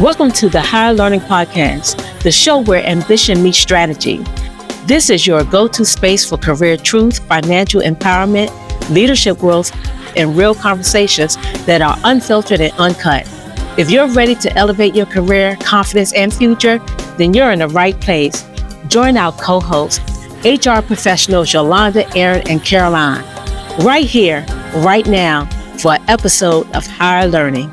Welcome to the HireLearning podcast, the show where ambition meets strategy. This is your go-to space for career truth, financial empowerment, leadership growth, and real conversations that are unfiltered and uncut. If you're ready to elevate your career, confidence, and future, then you're in the right place. Join our co-hosts, HR professionals Yolanda, Erin, and Caroline, right here, right now, for an episode of HireLearning.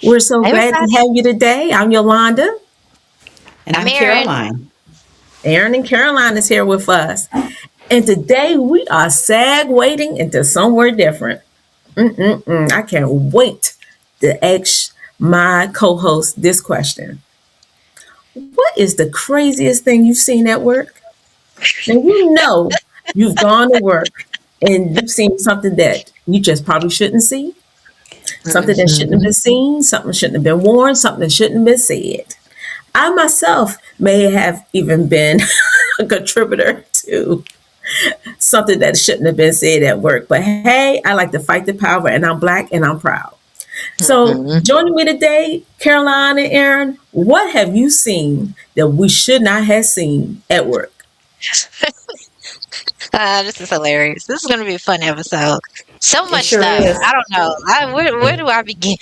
We're so glad to have you today. I'm Yolanda. And I'm Caroline. Erin and Caroline is here with us. And today we are segueing into somewhere different. I can't wait to ask my co-host this question. What is the craziest thing you've seen at work? And you've gone to work and you've seen something that you just probably shouldn't see. Something that shouldn't have been seen, something shouldn't have been worn, something that shouldn't have been said. I myself may have even been a contributor to something that shouldn't have been said at work. But hey, I like to fight the power, and I'm Black and I'm proud. So joining me today, Caroline and Erin, what have you seen that we should not have seen at work? This is hilarious. This is going to be a fun episode. So much sure stuff. is. I don't know. Where do I begin?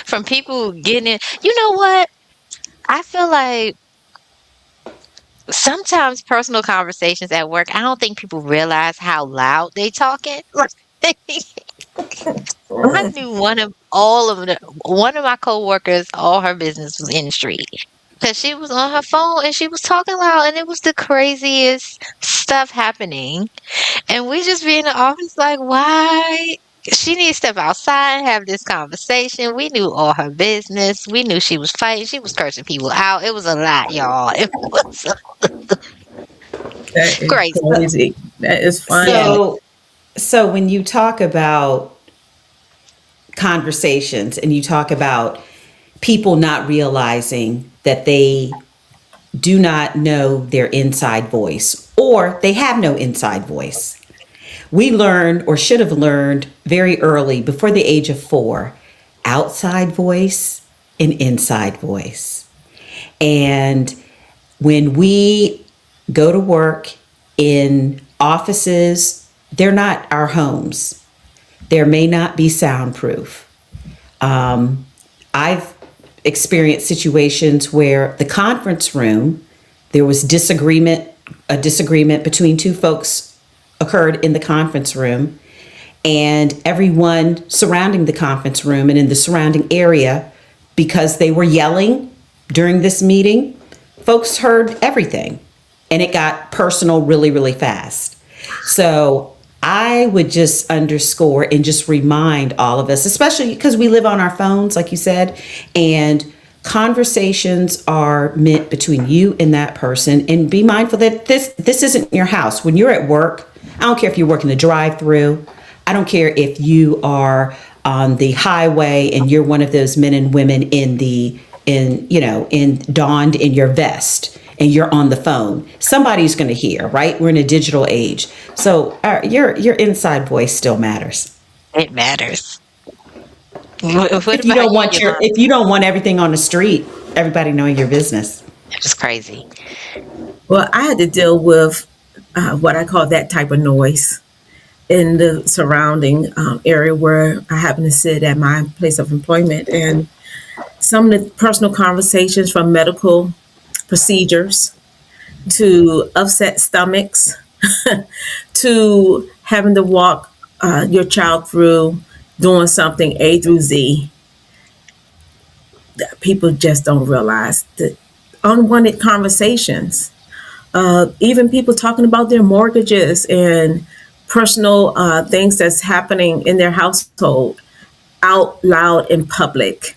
From people getting it. You know what? I feel like sometimes personal conversations at work, I don't think people realize how loud they talking. I knew one of my coworkers, all her business was in the street. Because she was on her phone and she was talking loud and it was the craziest stuff happening. And we just be in the office like, why? She needs to step outside and have this conversation. We knew all her business. We knew she was fighting. She was cursing people out. It was a lot, y'all. It was That is crazy. crazy. That is funny. So when you talk about conversations and you talk about people not realizing that they do not know their inside voice or they have no inside voice. We learned or should have learned very early, before the age of 4, outside voice and inside voice. And when we go to work in offices, they're not our homes. There may not be soundproof. I've experienced situations where the conference room, there was a disagreement between two folks occurred in the conference room, and everyone surrounding the conference room and in the surrounding area, because they were yelling during this meeting, folks heard everything, and it got personal really, really fast. So I would just underscore and just remind all of us, especially because we live on our phones, like you said, and conversations are meant between you and that person. And be mindful that this isn't your house. When you're at work, I don't care if you're working the drive-through. I don't care if you are on the highway and you're one of those men and women donned in your vest, and you're on the phone. Somebody's going to hear, right? We're in a digital age. So your inside voice still matters. It matters. If you don't want everything on the street, everybody knowing your business. It's crazy. Well, I had to deal with what I call that type of noise in the surrounding area where I happen to sit at my place of employment. And some of the personal conversations, from medical procedures to upset stomachs to having to walk your child through doing something A through Z, that people just don't realize the unwanted conversations. Even people talking about their mortgages and personal things that's happening in their household out loud in public.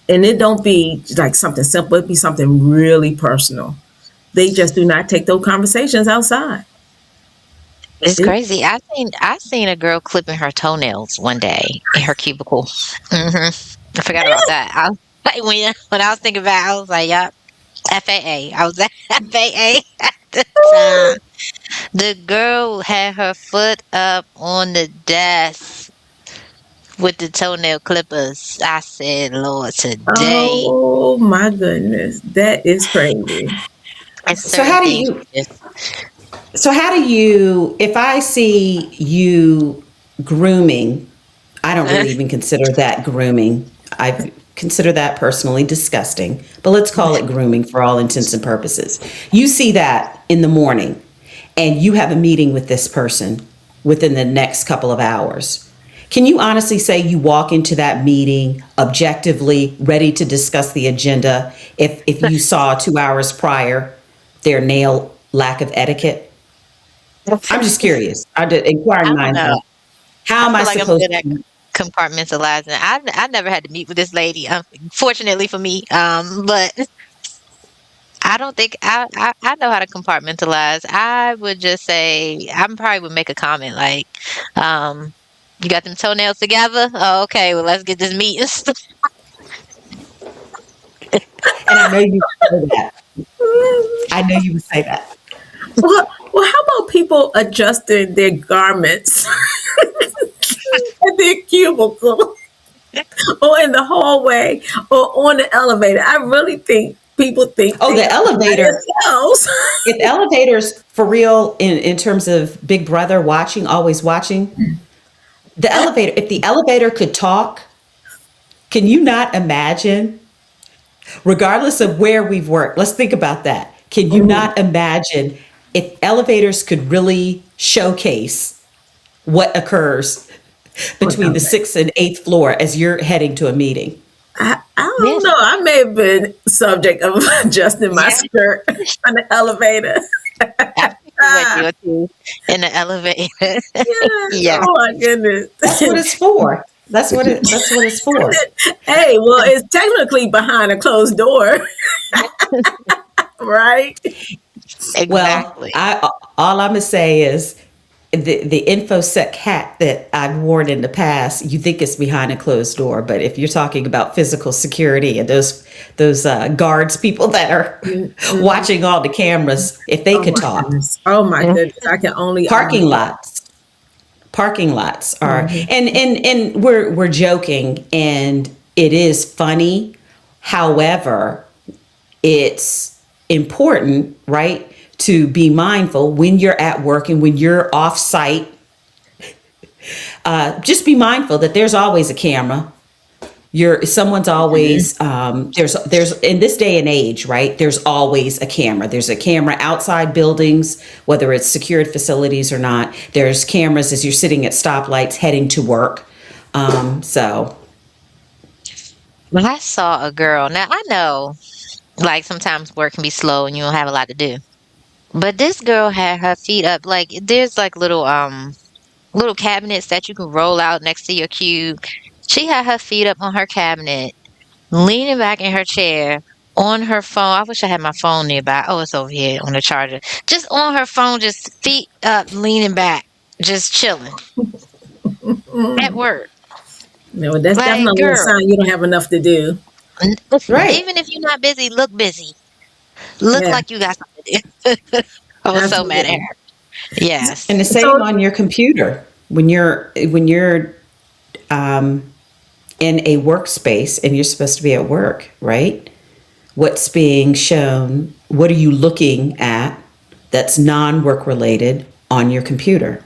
And it don't be like something simple, it be something really personal. They just do not take those conversations outside. It's crazy. I seen a girl clipping her toenails one day in her cubicle. I forgot about that. When I was thinking about it, I was like, yep, FAA. I was at FAA at the time. The girl had her foot up on the desk with the toenail clippers. I said, Lord, today Oh my goodness, that is crazy. it's So certain how do things you you just if I see you grooming, I don't really even consider that grooming. I consider that personally disgusting, but let's call it grooming for all intents and purposes. You see that in the morning and you have a meeting with this person within the next couple of hours. Can you honestly say you walk into that meeting objectively ready to discuss the agenda if you saw 2 hours prior their nail lack of etiquette? I'm just curious. I did inquiring I don't minds know. out. How I am I feel like I'm supposed good at to? compartmentalizing. I never had to meet with this lady, fortunately for me. But I don't think I know how to compartmentalize. I would just say I probably would make a comment like, um, "You got them toenails together? Oh, okay. Well, let's get this meeting." And I know you would say that. I know you would say that. Well, how about people adjusting their garments at their cubicle or in the hallway or on the elevator? I really think people think Oh, they the are by elevator. themselves. If elevators for real in terms of Big Brother watching, always watching, the elevator, if the elevator could talk, can you not imagine, regardless of where we've worked, let's think about that. Can you Mhm. not imagine if elevators could really showcase what occurs On between the elevator. sixth and eighth floor as you're heading to a meeting? I don't Yes. know. I may have been subject of adjusting my Yeah. skirt on the elevator. I think you went Ah, there too in the elevator. yes. Yeah. Oh my goodness. That's what it's for. That's what it's for. Hey, well, it's technically behind a closed door, right? Well, Exactly. I all I'm gonna say is the infosec hat that I've worn in the past, you think it's behind a closed door, but if you're talking about physical security and those guards, people that are Mm-mm. watching all the cameras, if they Oh could my talk, goodness. Oh my Mm. goodness. I can only parking imagine. lots, parking lots are, Mhm. and we're joking, and it is funny. However, it's important, right, to be mindful when you're at work and when you're off site. Just be mindful that there's always a camera. Someone's always there's in this day and age, right? There's always a camera. There's a camera outside buildings, whether it's secured facilities or not. There's cameras as you're sitting at stoplights heading to work. So When I saw a girl, now I know like sometimes work can be slow and you don't have a lot to do. But this girl had her feet up like there's like little cabinets that you can roll out next to your cube. She had her feet up on her cabinet, leaning back in her chair on her phone. I wish I had my phone nearby. Oh, it's over here on the charger. Just on her phone, just feet up, leaning back, just chilling at work. No, that's Like, definitely a girl, sign you don't have enough to do. listen, right. even if you're not busy, look busy. Look Yeah, like you got something to do. I was so mad at absolutely. her. Yes. And the So, same on your computer when you're um, in a workspace and you're supposed to be at work, right? What's being shown? What are you looking at that's non-work related on your computer?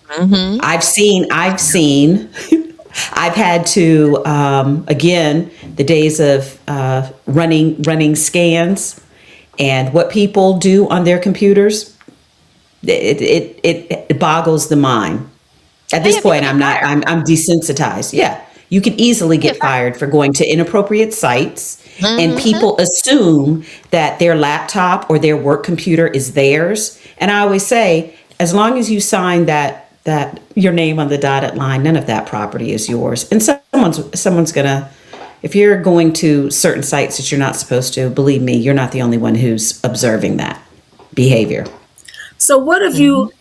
Hmm. I've seen, I've had to, again, the days of running scans and what people do on their computers, it boggles the mind. At Oh, this yeah, people point, get fired. I'm desensitized. Yeah, you can easily Get get fired for going to inappropriate sites, and fired. Hmm. people assume that their laptop or their work computer is theirs. And I always say, as long as you sign that your name on the dotted line, none of that property is yours. And someone's gonna. If you're going to certain sites that you're not supposed to, believe me, you're not the only one who's observing that behavior. so what if Hmm. you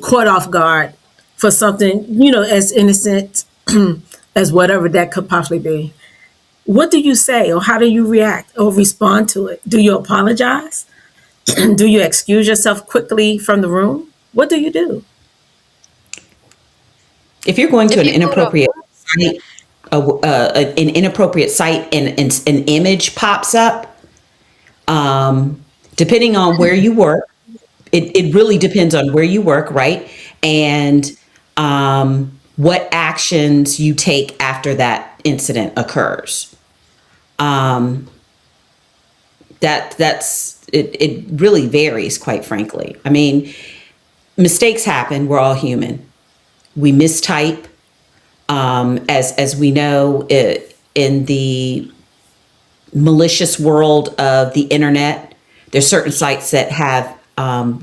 caught off guard for something, as innocent as whatever that could possibly be? What do you say or how do you react or respond to it? Do you apologize? Do you excuse yourself quickly from the room? What do you do? If you're going to If an you go to, inappropriate site, an inappropriate site, and an image pops up, depending on where you work, it really depends on where you work, right? And what actions you take after that incident occurs. Um, that's it. It really varies, quite frankly. I mean, mistakes happen. We're all human. We mistype. As we know, in the malicious world of the internet, there's certain sites that have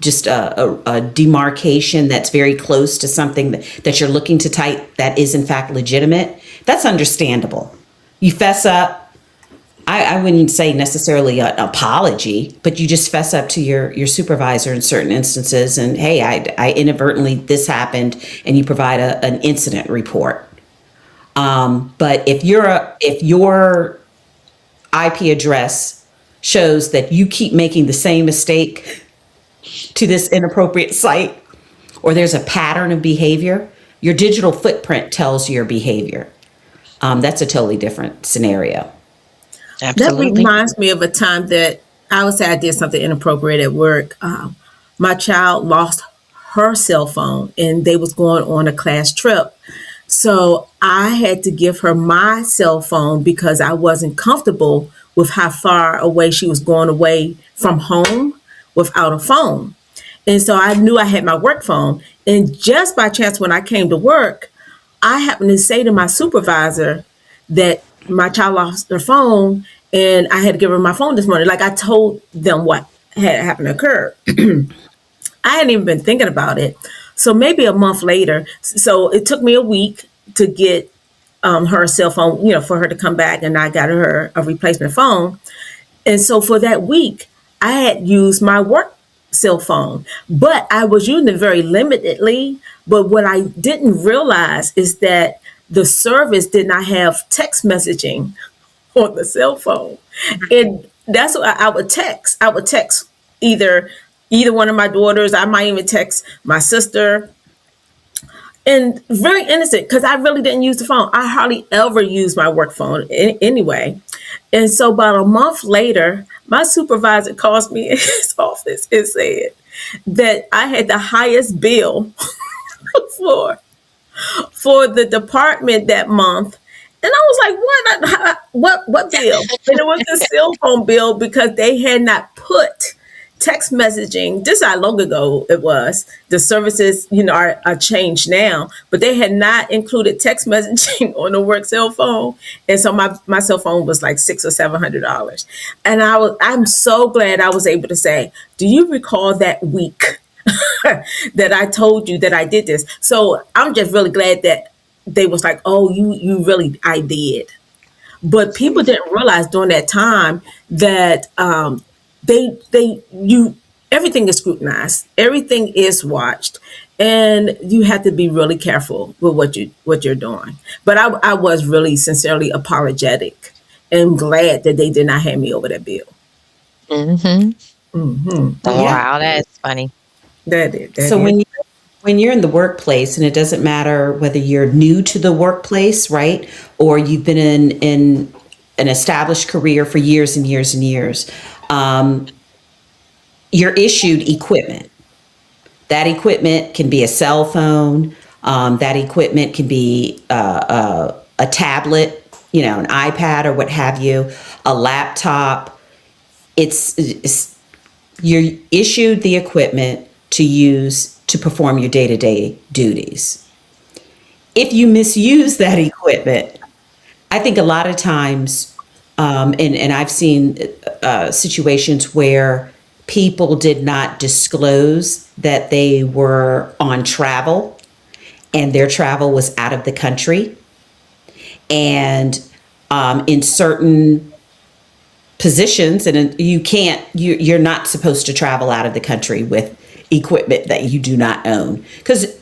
just a demarcation that's very close to something that you're looking to type that is in fact legitimate. That's understandable. You fess up. I wouldn't say necessarily an apology, but you just fess up to your supervisor in certain instances, and hey, I inadvertently, this happened, and you provide an incident report. But if your IP address shows that you keep making the same mistake to this inappropriate site, or there's a pattern of behavior, your digital footprint tells your behavior. That's a totally different scenario. That absolutely. reminds me of a time that I would say I did something inappropriate at work. My child lost her cell phone and they was going on a class trip. So I had to give her my cell phone because I wasn't comfortable with how far away she was going away from home without a phone. And so I knew I had my work phone. And just by chance, when I came to work, I happened to say to my supervisor that my child lost her phone and I had to give her my phone this morning. Like I told them what had happened to occur. I hadn't even been thinking about it. So maybe a month later, so it took me a week to get her cell phone, for her to come back, and I got her a replacement phone. And so for that week, I had used my work cell phone, but I was using it very limitedly. But what I didn't realize is that the service did not have text messaging on the cell phone. And that's what I would text. I would text either one of my daughters. I might even text my sister. And very innocent because I really didn't use the phone. I hardly ever use my work phone anyway. And so about a month later, my supervisor calls me in his office and said that I had the highest bill for the department that month. And I was like, what bill? And it was the cell phone bill because they had not put text messaging. This is how long ago it was. The services, are changed now, but they had not included text messaging on the work cell phone. And so my cell phone was like $600 or $700. And I'm so glad I was able to say, do you recall that week that I told you that I did this? So I'm just really glad that they was like, oh, you really, I did. But people didn't realize during that time that you everything is scrutinized, everything is watched, and you have to be really careful with what you're doing. But I was really sincerely apologetic and glad that they did not hand me over that bill. Hmm. Yeah, Wow, that's funny. that So is. when you're in the workplace, and it doesn't matter whether you're new to the workplace, right, or you've been in an established career for years and years and years, you're issued equipment. That equipment can be a cell phone. That equipment can be a tablet, an iPad or what have you, a laptop. It's you're issued the equipment to use to perform your day-to-day duties. If you misuse that equipment, I think a lot of times, and I've seen situations where people did not disclose that they were on travel and their travel was out of the country. And in certain positions, and you're not supposed to travel out of the country with equipment that you do not own. Because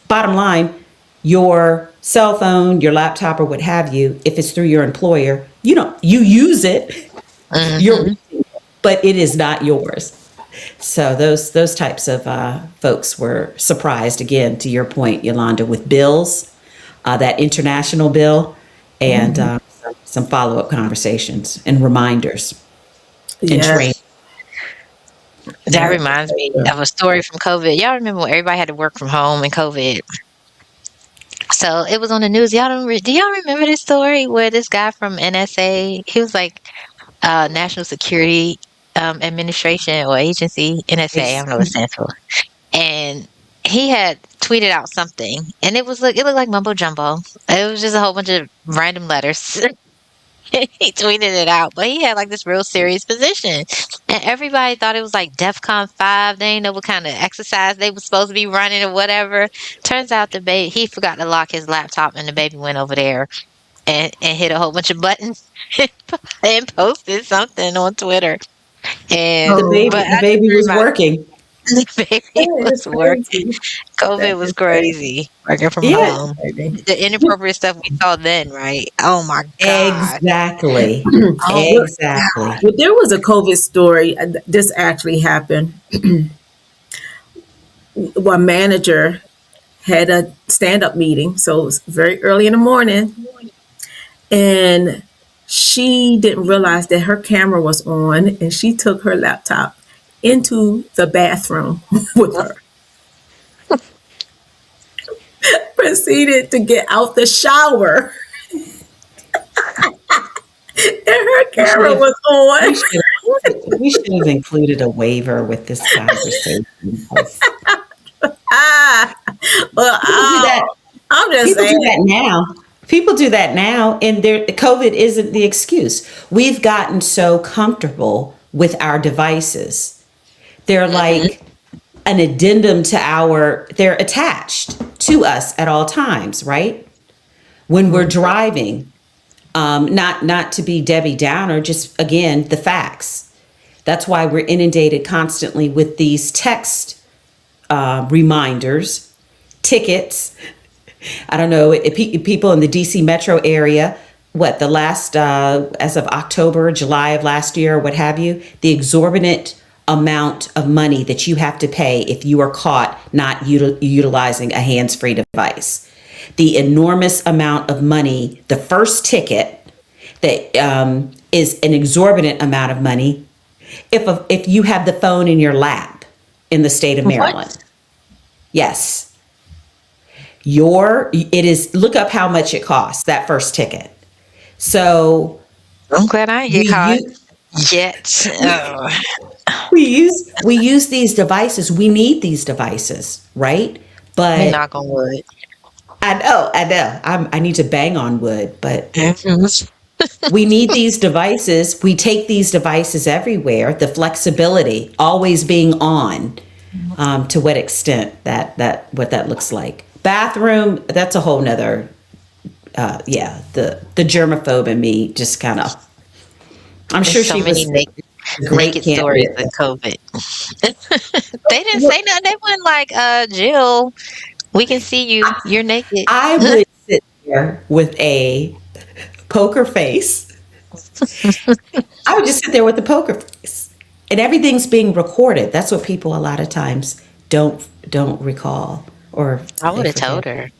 bottom line, your cell phone, your laptop, or what have you, if it's through your employer, you use it, you're, Hmm. but it is not yours. So those types of folks were surprised again, to your point, Yolanda, with bills, that international bill, and some follow up conversations and reminders and training. Yes. That Yeah. reminds me of a story from COVID. Y'all remember when everybody had to work from home in COVID? So it was on the news. Do y'all remember this story where this guy from NSA, he was like National Security Administration or Agency, NSA, I Ex- don't know what it stands for. And he had tweeted out something, and it looked like mumbo jumbo. It was just a whole bunch of random letters. He tweeted it out, but he had like this real serious position, and everybody thought it was like DEFCON 5. They didn't know what kind of exercise they was supposed to be running or whatever. Turns out the baby he forgot to lock his laptop, and the baby went over there and hit a whole bunch of buttons and posted something on Twitter. And Oh, but the I just baby was reminded working. the baby that is was working. crazy. That COVID was is crazy. crazy. Working from Yeah, That's home. crazy. The inappropriate stuff we saw then, right? Oh my God. exactly, Oh Well, my exactly. well, there was a COVID story. This actually happened. One manager had a stand up meeting, so it was very early in the morning, and she didn't realize that her camera was on, and she took her laptop into the bathroom with God. her. Proceeded to get out the shower, and her We should camera have was on. we should have included a waiver with this conversation. 'Cause Ah, well, people do that. I'm just People do saying. that now. People do that now, and COVID isn't the excuse. We've gotten so comfortable with our devices. They're Mhm. like an addendum to they're attached to us at all times, right? When we're driving, not to be Debbie Downer, just again, the facts. That's why we're inundated constantly with these text reminders, tickets. I don't know, people in the DC metro area, what the last, as of October, July of last year, what have you, the exorbitant amount of money that you have to pay if you are caught not utilizing a hands free device. The enormous amount of money, the first ticket that is an exorbitant amount of money if you have the phone in your lap in the state of What? Maryland. Yes. It is, look up how much it costs, that first ticket. So I'm glad I didn't get we caught use yet. Oh, we use these devices. We need these devices, right? let me But knock on wood. I know. I need to bang on wood, but Mhm. we need these devices. We take these devices everywhere. The flexibility, always being on. To what extent that what that looks like. Bathroom, that's a whole nother. Yeah, the germaphobe in me just kind of. I'm There's sure so she many was a great naked stories candidate. with COVID. They didn't say nothing. They weren't like, Jill, we can see you. You're naked. I would sit there with a poker face. I would just sit there with a poker face, and everything's being recorded. That's what people a lot of times don't recall, or I they would have forget. told her.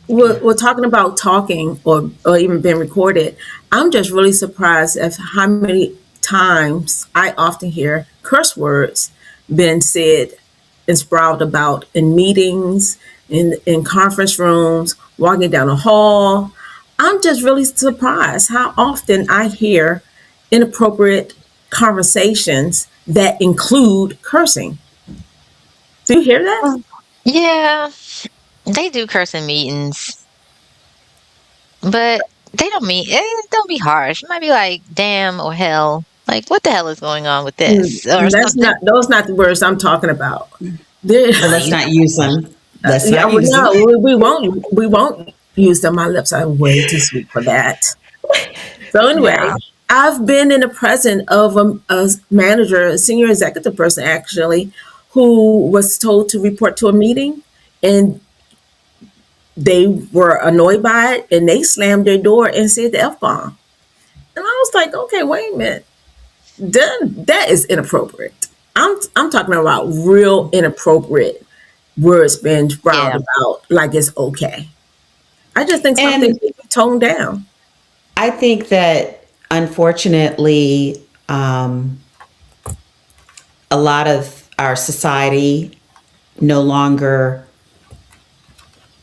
We're talking about talking or even being recorded. I'm just really surprised at how many times I often hear curse words being said and sprawled about in meetings, in conference rooms, walking down a hall. I'm just really surprised how often I hear inappropriate conversations that include cursing. Do you hear that? Yeah, they do curse in meetings, but they don't be harsh. It might be like damn or hell. Like what the hell is going on with this or That's something? not those not the words I'm talking about. There, Well, let's not use them. Let's yeah, not well, use them. no, we won't use them. My lips are way too sweet for that. So anyway, Yeah. I've been in the presence of a manager, a senior executive person actually, who was told to report to a meeting, and they were annoyed by it, and they slammed their door and said the f bomb. And I was like, okay, wait a minute, that is inappropriate. I'm talking about real inappropriate words being brought Yeah. about like it's okay. I just think something And should be toned down. I think that unfortunately, a lot of our society no longer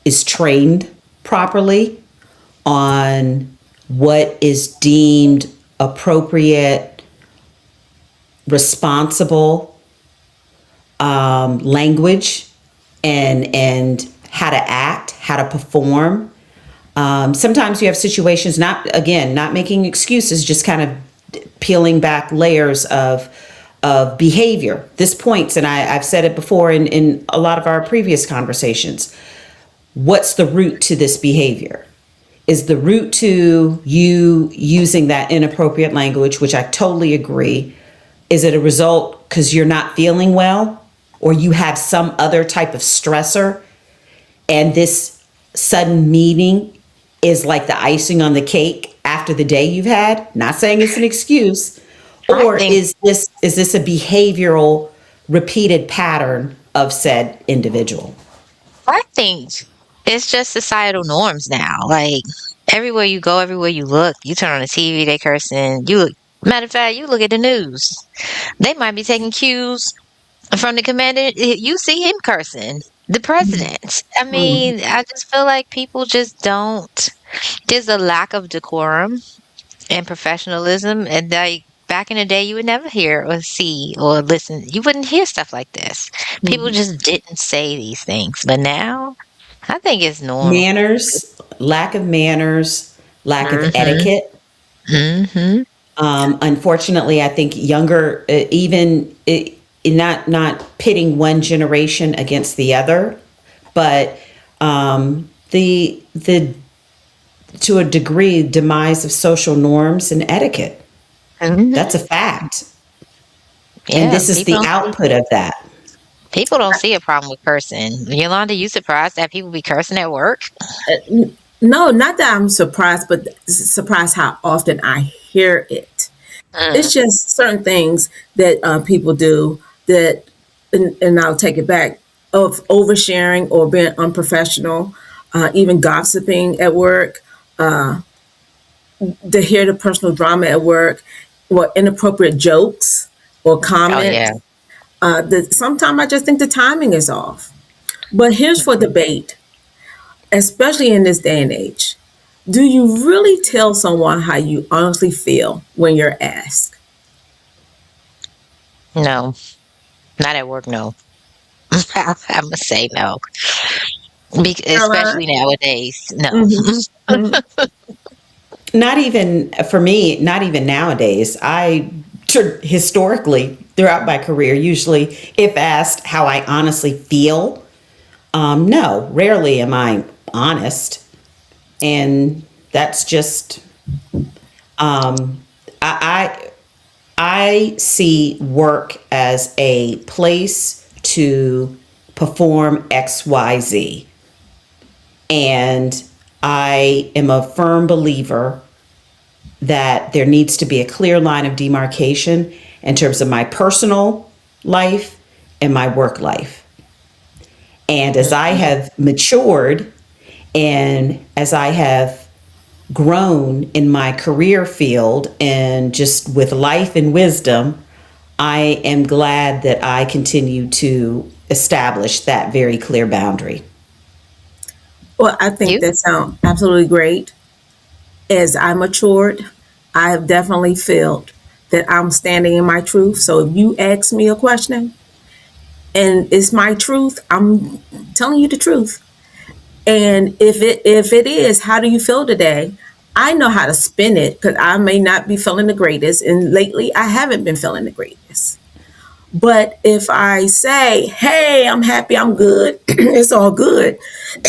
is trained properly on what is deemed appropriate, responsible language, and how to act, how to perform. Sometimes you have situations, not making excuses, just kind of peeling back layers of behavior. This points, and I've said it before in a lot of our previous conversations. What's the root to this behavior? Is the root to you using that inappropriate language, which I totally agree? Is it a result because you're not feeling well, or you have some other type of stressor, and this sudden meeting is like the icing on the cake after the day you've had? Not saying it's an excuse. I Or think is this a behavioral repeated pattern of said individual? I think it's just societal norms now. Like everywhere you go, everywhere you look, you turn on the TV, they cursing. You look, matter of fact, you look at the news. They might be taking cues from the commander. You see him cursing the president. I Mhm. mean, I just feel like people just don't. There's a lack of decorum and professionalism, and like back in the day, you would never hear or see or listen. You wouldn't hear stuff like this. People Mhm. just didn't say these things, but now I think it's normal. Manners, lack of Mhm. etiquette. Mhm. Unfortunately, I think younger, not pitting one generation against the other, but the to a degree demise of social norms and etiquette. That's Mhm. a fact, and Yeah, this is the output of that. people don't see a problem with cursing. Yolanda, you surprised that people be cursing at work? No, not that I'm surprised, but surprised how often I hear it. Mm. It's just certain things that people do that, and I'll take it back, of oversharing or being unprofessional, even gossiping at work, to hear the personal drama at work, or inappropriate jokes or Oh yeah. comments. Sometimes I just think the timing is off. But here's for debate, especially in this day and age. Do you really tell someone how you honestly feel when you're asked? No, not at work. No, I'm gonna say no, Caroline? especially nowadays. No. Mm-hmm. Mm-hmm. Not even for me, not even nowadays. Historically, throughout my career, usually if asked how I honestly feel, no, rarely am I honest. And that's just, I, I see work as a place to perform XYZ. And I am a firm believer that there needs to be a clear line of demarcation in terms of my personal life and my work life. And as I have matured and as I have grown in my career field and just with life and wisdom, I am glad that I continue to establish that very clear boundary. Well, I think You? that sounds absolutely great. As I matured, I have definitely felt that I'm standing in my truth. So if you ask me a question and it's my truth, I'm telling you the truth. And if it is, how do you feel today? I know how to spin it because I may not be feeling the greatest, and lately I haven't been feeling the greatest. But if I say, "Hey, I'm happy, I'm good, it's all good,"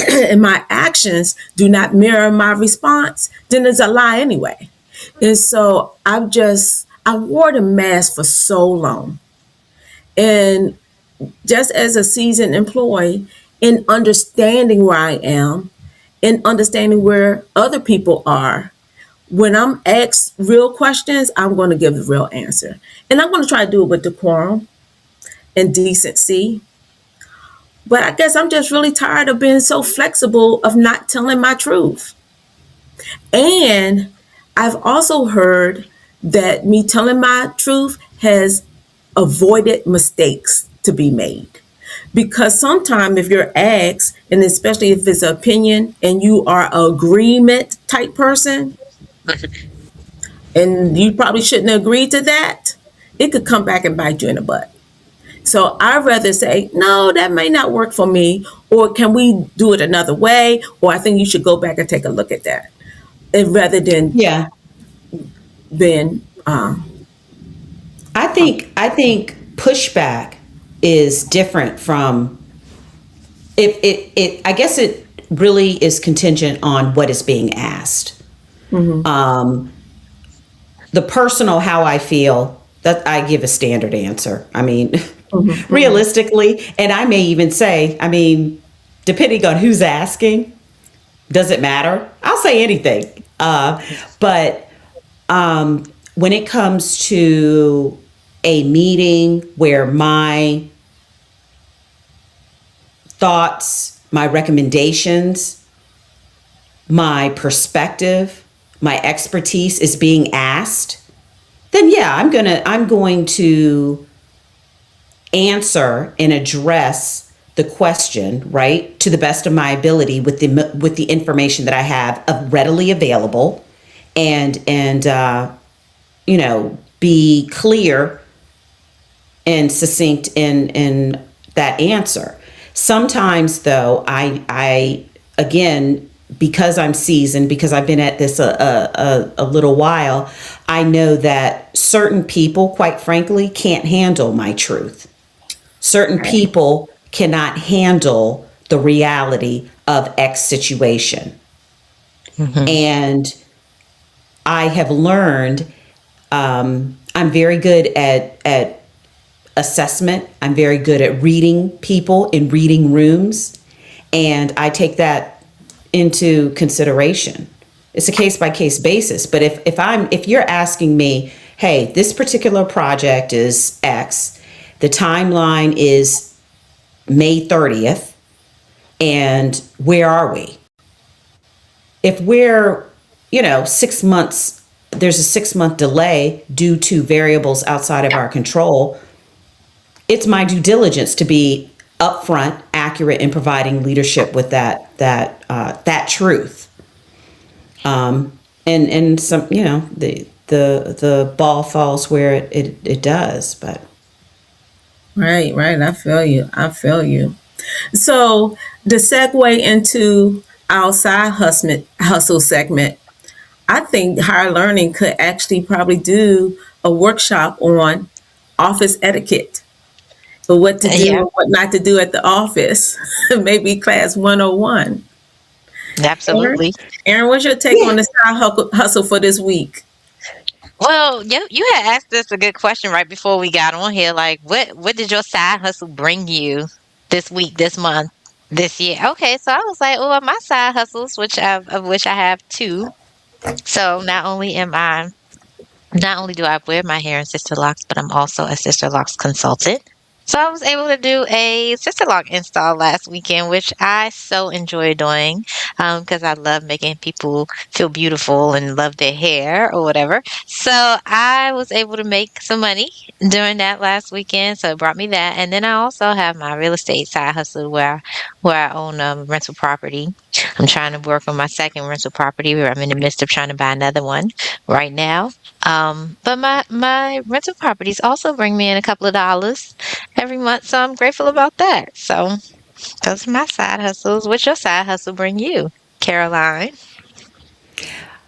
and my actions do not mirror my response, then it's a lie anyway. And so I wore the mask for so long, and just as a seasoned employee, in understanding where I am, in understanding where other people are, when I'm asked real questions, I'm going to give the real answer. And I'm going to try to do it with decorum. and decency. But I guess I'm just really tired of being so flexible of not telling my truth. And I've also heard that me telling my truth has avoided mistakes to be made. Because sometimes if you're asked, and especially if it's an opinion and you are an agreement type person, and you probably shouldn't agree to that, it could come back and bite you in the butt. So I'd rather say, no, that may not work for me, or can we do it another way? Or I think you should go back and take a look at that. And rather than Yeah. than I think pushback is different from it I guess it really is contingent on what is being asked. The personal how I feel, that I give a standard answer. I mean, realistically, and I may even say, I mean, depending on who's asking, does it matter? I'll say anything. But when it comes to a meeting where my thoughts, my recommendations, my perspective, my expertise is being asked, then yeah, I'm going to answer and address the question, right, to the best of my ability with the information that I have readily available, and be clear and succinct in that answer. Sometimes, though, I again, because I'm seasoned, because I've been at this a little while, I know that certain people, quite frankly, can't handle my truth. Certain people cannot handle the reality of X situation. And I have learned I'm very good at assessment. I'm very good at reading people in reading rooms, and I take that into consideration. It's a case by case basis. But if you're asking me, hey, this particular project is X, the timeline is May 30th, and where are we? If we're 6 months, there's a 6 month delay due to variables outside of our control. It's my due diligence to be upfront, accurate in providing leadership with that truth. And some, the ball falls where it does. But right. I feel you. So the segue into our side hustle segment, I think Higher Learning could actually probably do a workshop on office etiquette. But what to do Yeah, and what not to do at the office. Maybe class 101. Aaron, absolutely. Aaron, what's your take on yeah. the side hustle for this week? Well, you had asked us a good question right before we got on here. Like, what did your side hustle bring you this week, this month, this year? Okay, so I was like, oh, my side hustles, of which I have two. So not only do I wear my hair in sister locks, but I'm also a sister locks consultant. So I was able to do a sister lock install last weekend, which I so enjoy doing because I love making people feel beautiful and love their hair or whatever. So I was able to make some money during that last weekend. So it brought me that. And then I also have my real estate side hustle where I own rental property. I'm trying to work on my second rental property where I'm in the midst of trying to buy another one right now. But my rental properties also bring me in a couple of dollars every month, so I'm grateful about that. So those are my side hustles. What's your side hustle bring you, Caroline?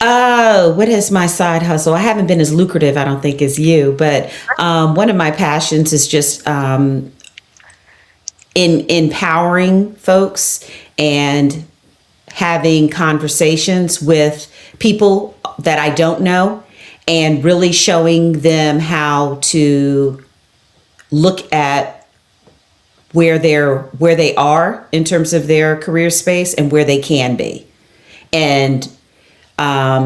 Oh, what is my side hustle? I haven't been as lucrative, I don't think, as you, but one of my passions is just in empowering folks and having conversations with people that I don't know, and really showing them how to look at where they are in terms of their career space and where they can be. And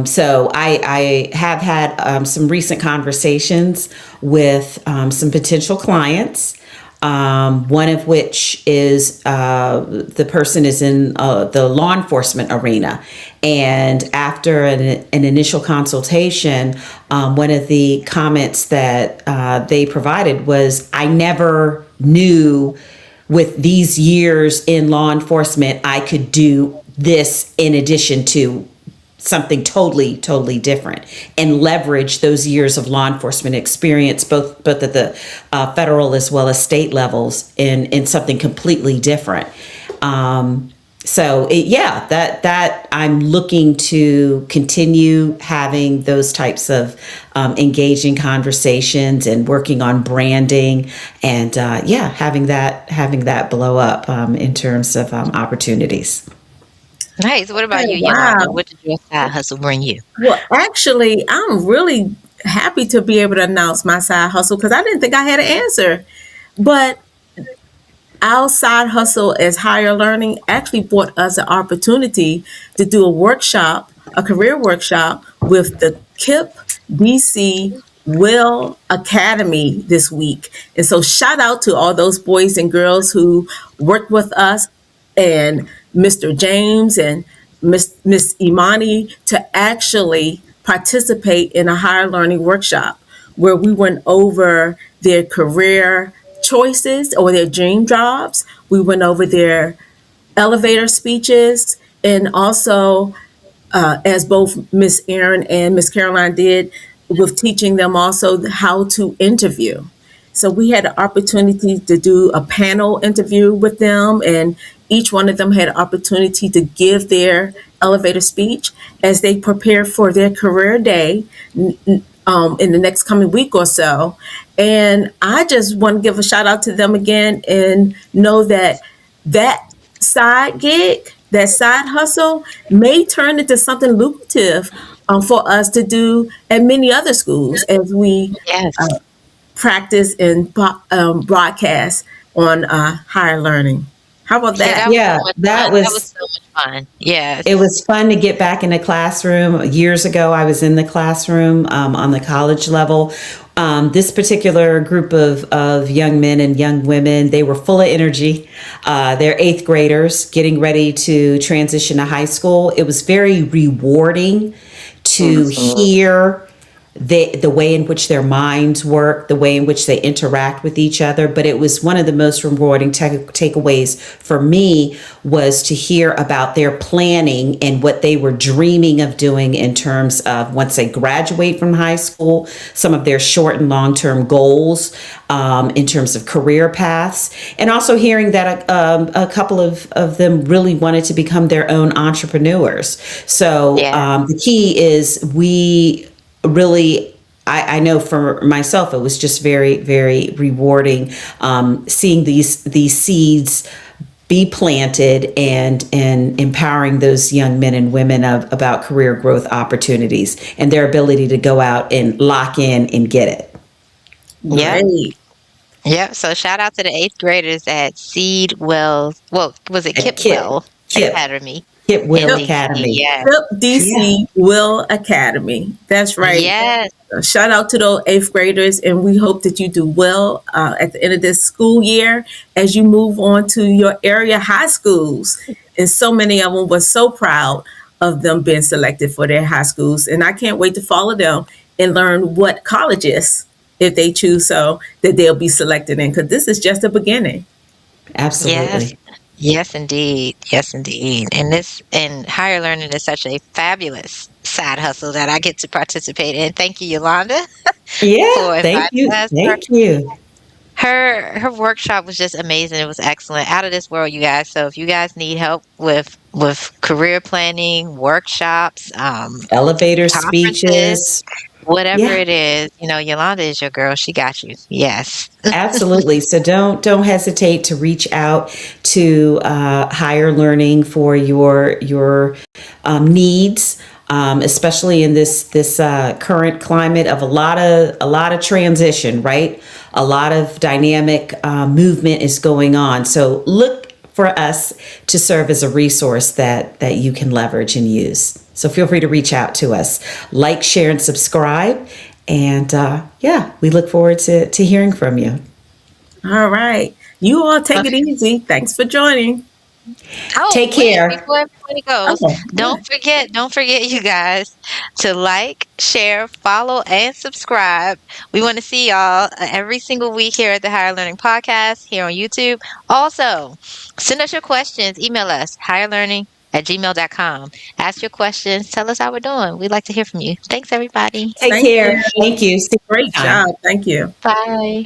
so I have had some recent conversations with some potential clients one of which is the person is in the law enforcement arena. And after an initial consultation, one of the comments that they provided was, I never knew with these years in law enforcement, I could do this in addition to something totally different, and leverage those years of law enforcement experience, both at the federal as well as state levels, in something completely different. That I'm looking to continue having those types of engaging conversations and working on branding, and having that blow up in terms of opportunities. Nice. What about Okay, you, Yolanda? wow. What did your side hustle bring you? Well, actually, I'm really happy to be able to announce my side hustle because I didn't think I had an answer. But our side hustle as higher learning actually brought us an opportunity to do a workshop, a career workshop with the KIP DC Will Academy this week. And so shout out to all those boys and girls who worked with us, and Mr. James and Miss Imani, to actually participate in a higher learning workshop where we went over their career choices or their dream jobs. We went over their elevator speeches, and also, as both Miss Erin and Miss Caroline did, with teaching them also how to interview. So we had an opportunity to do a panel interview with them, and each one of them had an opportunity to give their elevator speech as they prepare for their career day in the next coming week or so. And I just want to give a shout out to them again, and know that that side gig, that side hustle, may turn into something lucrative for us to do at many other schools as we Yes. practice and broadcast on higher learning. How about Yeah, that? that was so Yeah, much that fun. That was was so much fun. Yes. it was fun to get back in the classroom. Years ago, I was in the classroom on the college level. This particular group of young men and young women, they were full of energy. They're eighth graders getting ready to transition to high school. It was very rewarding to hear the way in which their minds work, the way in which they interact with each other. But it was one of the most rewarding takeaways for me, was to hear about their planning and what they were dreaming of doing in terms of, once they graduate from high school, some of their short and long-term goals in terms of career paths. And also hearing that a couple of them really wanted to become their own entrepreneurs. So Yeah. the key is, we really, I know for myself, it was just very rewarding, seeing these seeds be planted, and empowering those young men and women about career growth opportunities and their ability to go out and lock in and get it. Yep. Great. Yep. So shout out to the eighth graders at Seed Wells. Well, was it At KIP, Kipwell KIP, Academy KIP in Will Yep. DC? Academy. Yes. Yep, Yeah, DC Will Academy. That's right. Yes. Shout out to those eighth graders, and we hope that you do well at the end of this school year as you move on to your area high schools. And so many of them were so proud of them being selected for their high schools. And I can't wait to follow them and learn what colleges, if they choose so, that they'll be selected in, because this is just the beginning. Yes. absolutely. Yes, indeed. Yes, indeed. And higher learning is such a fabulous side hustle that I get to participate in. Thank you, Yolanda, Yeah, for thank inviting you. us. Thank you. Her workshop was just amazing. It was excellent. Out of this world, you guys. So if you guys need help with career planning, workshops, Elevator conferences, speeches. whatever Yeah. it is, Yolanda is your girl. She got you. Yes. Absolutely. So don't hesitate to reach out to Higher Learning for your needs, especially in this current climate of a lot of transition. Right, a lot of dynamic movement is going on. So look for us to serve as a resource that you can leverage and use. So feel free to reach out to us, like, share, and subscribe. And we look forward to hearing from you. All right. You all take it Okay. easy. Thanks for joining. Oh, Take wait, care. before everybody goes, Oh, yeah. don't forget, you guys, to like, share, follow, and subscribe. We want to see y'all every single week here at the Higher Learning Podcast here on YouTube. Also, send us your questions. Email us, higherlearning@gmail.com. Ask your questions. Tell us how we're doing. We'd like to hear from you. Thanks, everybody. Take Thank care. you. Thank you. See you Great next time. job. Thank you. Bye.